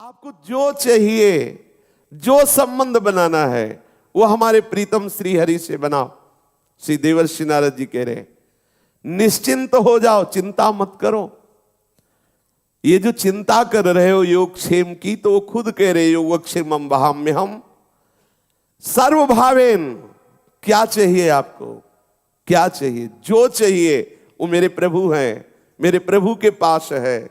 आपको जो चाहिए, जो संबंध बनाना है वो हमारे प्रीतम श्री हरि से बनाओ। श्री देवर्षि नारद जी कह रहे हैं निश्चिंत हो जाओ, चिंता मत करो। ये जो चिंता कर रहे हो योगक्षेम की, तो वो खुद कह रहे योगक्षेमम वहाम्यहम् सर्वभावेन। क्या चाहिए आपको, क्या चाहिए? जो चाहिए वो मेरे प्रभु हैं, मेरे प्रभु के पास है।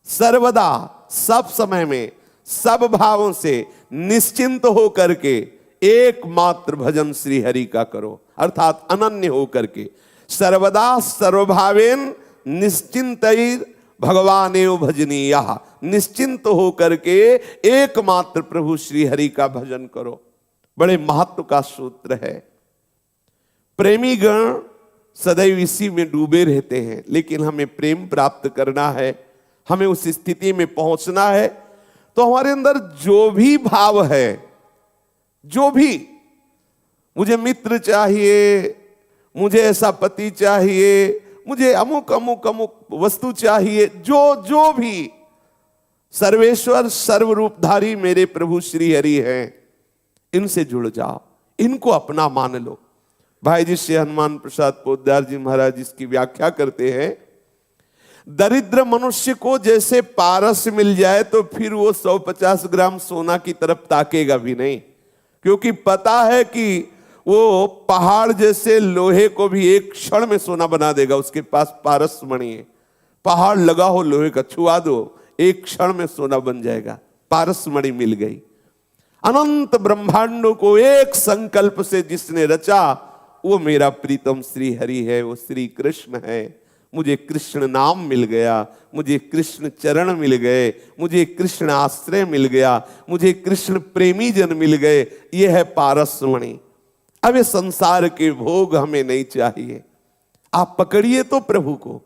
सर्वदा, सब समय में, सब भावों से निश्चिंत हो करके एकमात्र भजन श्री हरि का करो, अर्थात अनन्य हो करके। सर्वदा सर्वभावेन निश्चिंतैर भगवानेव भजनीयः। निश्चिंत हो करके एकमात्र प्रभु श्री हरि का भजन करो। बड़े महत्व का सूत्र है। प्रेमी गण सदैव इसी में डूबे रहते हैं, लेकिन हमें प्रेम प्राप्त करना है, हमें उस स्थिति में पहुंचना है। तो हमारे अंदर जो भी भाव है, जो भी, मुझे मित्र चाहिए, मुझे ऐसा पति चाहिए, मुझे अमुक अमुक अमुक वस्तु चाहिए, जो जो भी, सर्वेश्वर सर्वरूपधारी मेरे प्रभु श्री हरि हैं, इनसे जुड़ जाओ, इनको अपना मान लो। भाई जी श्री हनुमान प्रसाद पोद्दार जी महाराज इसकी व्याख्या करते हैं, दरिद्र मनुष्य को जैसे पारस मिल जाए तो फिर वो 150 ग्राम सोना की तरफ ताकेगा भी नहीं, क्योंकि पता है कि वो पहाड़ जैसे लोहे को भी एक क्षण में सोना बना देगा। उसके पास पारस मणि है, पहाड़ लगा हो लोहे का, छुआ दो, एक क्षण में सोना बन जाएगा। पारस मणि मिल गई। अनंत ब्रह्मांडों को एक संकल्प से जिसने रचा, वो मेरा प्रीतम श्री हरि है, वो श्री कृष्ण है। मुझे कृष्ण नाम मिल गया, मुझे कृष्ण चरण मिल गए, मुझे कृष्ण आश्रय मिल गया, मुझे कृष्ण प्रेमी जन मिल गए। ये है पारस मणि। अब ये संसार के भोग हमें नहीं चाहिए। आप पकड़िए तो प्रभु को।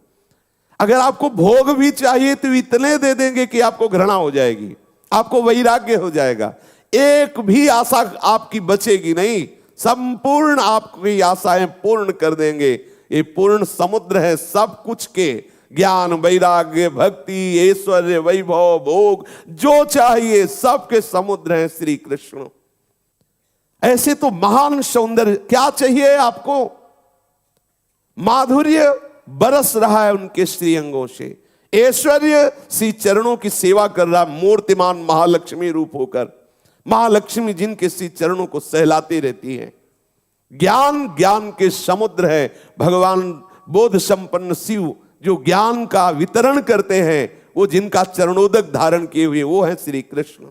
अगर आपको भोग भी चाहिए तो इतने दे देंगे कि आपको घृणा हो जाएगी, आपको वैराग्य हो जाएगा, एक भी आशा आपकी बचेगी नहीं। संपूर्ण आपकी आशाएं पूर्ण कर देंगे। ये पूर्ण समुद्र है सब कुछ के, ज्ञान, वैराग्य, भक्ति, ऐश्वर्य, वैभव, भोग, जो चाहिए सबके समुद्र है श्री कृष्ण। ऐसे तो महान सौंदर्य, क्या चाहिए आपको? माधुर्य बरस रहा है उनके श्री अंगों से, ऐश्वर्य श्री चरणों की सेवा कर रहा, मूर्तिमान महालक्ष्मी रूप होकर, महालक्ष्मी जिनके श्री चरणों को सहलाती रहती है। ज्ञान, ज्ञान के समुद्र है। भगवान बोध संपन्न शिव जो ज्ञान का वितरण करते हैं, वो जिनका चरणोदक धारण किए हुए वो है श्री कृष्ण।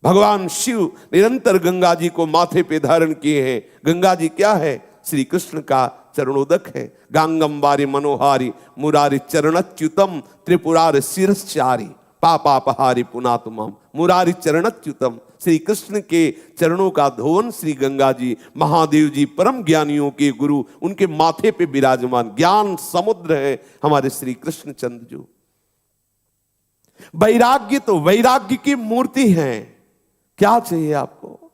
भगवान शिव निरंतर गंगा जी को माथे पे धारण किए हैं। गंगा जी क्या है? श्री कृष्ण का चरणोदक है। गांगम वारी मनोहारी मुरारी चरणच्युतम त्रिपुरार शिरश्चारी पापापहारी पुनातुमम। मुरारी चरणच्युतम, श्री कृष्ण के चरणों का धोवन श्री गंगा जी, महादेव जी परम ज्ञानियों के गुरु, उनके माथे पे विराजमान ज्ञान समुद्र है हमारे श्री कृष्ण चंद्र जो। वैराग्य तो वैराग्य की मूर्ति है। क्या चाहिए आपको?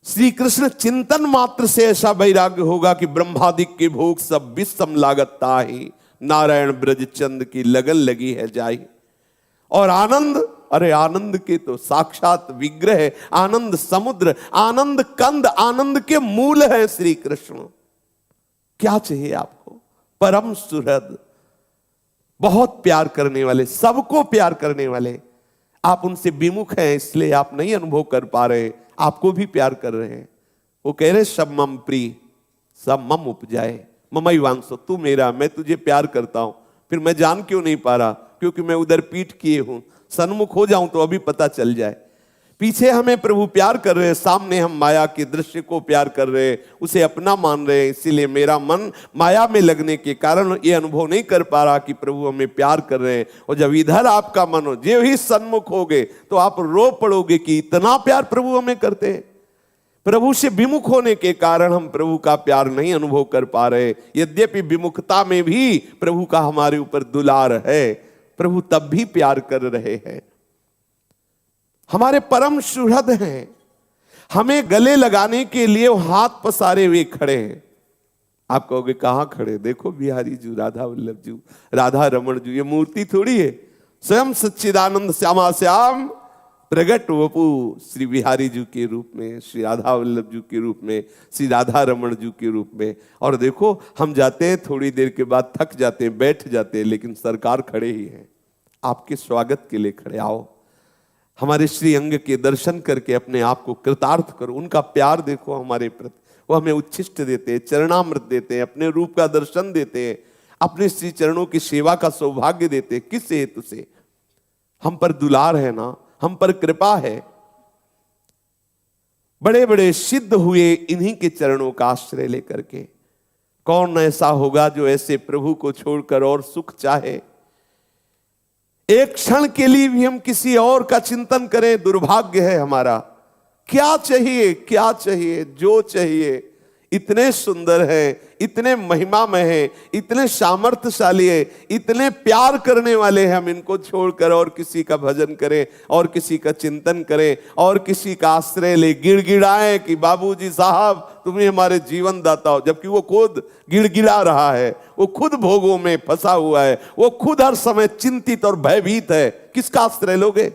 श्री कृष्ण चिंतन मात्र से ऐसा वैराग्य होगा कि ब्रह्मादिक के भोग सब विषम लागत ताहि, नारायण ब्रज चंद की लगन लगी है जाई। और आनंद, अरे आनंद के तो साक्षात विग्रह, आनंद समुद्र, आनंद कंद, आनंद के मूल है श्री कृष्ण। क्या चाहिए आपको? परम सुहृद, बहुत प्यार करने वाले, सबको प्यार करने वाले। आप उनसे विमुख हैं इसलिए आप नहीं अनुभव कर पा रहे, आपको भी प्यार कर रहे हैं। वो कह रहे सब मम प्रिय सब मम उपजाए, ममई वांसो, तू मेरा, मैं तुझे प्यार करता हूं। फिर मैं जान क्यों नहीं पा रहा? क्योंकि मैं उधर पीठ किए हूं। सन्मुख हो जाऊं तो अभी पता चल जाए। पीछे हमें प्रभु प्यार कर रहे हैं, सामने हम माया के दृश्य को प्यार कर रहे हैं, उसे अपना मान रहे हैं। इसीलिए मेरा मन माया में लगने के कारण ये अनुभव नहीं कर पा रहा कि प्रभु हमें प्यार कर रहे हैं। और जब इधर आपका मन हो, जो ही सन्मुख होगे तो आप रो पड़ोगे कि इतना प्यार प्रभु हमें करते हैं। प्रभु से विमुख होने के कारण हम प्रभु का प्यार नहीं अनुभव कर पा रहे। यद्यपि विमुखता में भी प्रभु का हमारे ऊपर दुलार है, प्रभु तब भी प्यार कर रहे हैं। हमारे परम सुहृद हैं, हमें गले लगाने के लिए हाथ पसारे हुए खड़े हैं। आप कहोगे कहां खड़े? देखो बिहारी जी, राधा वल्लभ जी, राधा रमण जी, ये मूर्ति थोड़ी है, स्वयं सच्चिदानंद श्यामा श्याम प्रगट वपु श्री बिहारी जी के रूप में, श्री राधा वल्लभ जी के रूप में, श्री राधा रमण जी के रूप में। और देखो हम जाते हैं, थोड़ी देर के बाद थक जाते हैं, बैठ जाते हैं, लेकिन सरकार खड़े ही हैं, आपके स्वागत के लिए खड़े। आओ हमारे श्री अंग के दर्शन करके अपने आप को कृतार्थ करो। उनका प्यार देखो हमारे प्रति, वो हमें उच्छिष्ट देते हैं, चरणामृत देते हैं, अपने रूप का दर्शन देते हैं, अपने श्री चरणों की सेवा का सौभाग्य देते हैं। किस हेतु से? हम पर दुलार है ना, हम पर कृपा है। बड़े बड़े सिद्ध हुए इन्हीं के चरणों का आश्रय लेकर के। कौन ऐसा होगा जो ऐसे प्रभु को छोड़कर और सुख चाहे? एक क्षण के लिए भी हम किसी और का चिंतन करें, दुर्भाग्य है हमारा। क्या चाहिए, क्या चाहिए? जो चाहिए इतने सुंदर हैं, इतने महिमामय हैं, इतने सामर्थ्यशाली हैं, इतने प्यार करने वाले हैं। हम इनको छोड़कर और किसी का भजन करें, और किसी का चिंतन करें, और किसी का आश्रय ले, गिड़गिड़ाएं कि बाबूजी साहब तुम्हें हमारे जीवन दाता हो, जबकि वो खुद गिड़गिड़ा रहा है, वो खुद भोगों में फंसा हुआ है, वो खुद हर समय चिंतित और भयभीत है। किसका आश्रय लोगे?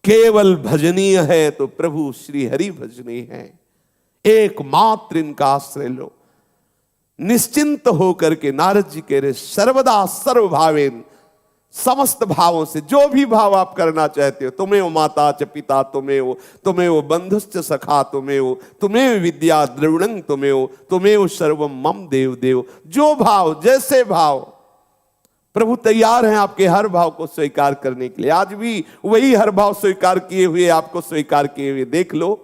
केवल भजनीय है तो प्रभु श्री हरि भजनीय है। एकमात्र इनका आश्रय लो। निश्चिंत होकर के नारद जी कह रहे सर्वदा सर्वभावेन, समस्त भावों से, जो भी भाव आप करना चाहते हो, तुम्हें वो माता च पिता, तुम्हें वो बंधुश्च सखा, तुम्हें विद्या द्रविणं, तुम्हें वो सर्वम मम देव देव। जो भाव, जैसे भाव, प्रभु तैयार हैं आपके हर भाव को स्वीकार करने के लिए। आज भी वही हर भाव स्वीकार किए हुए, आपको स्वीकार किए हुए। देख लो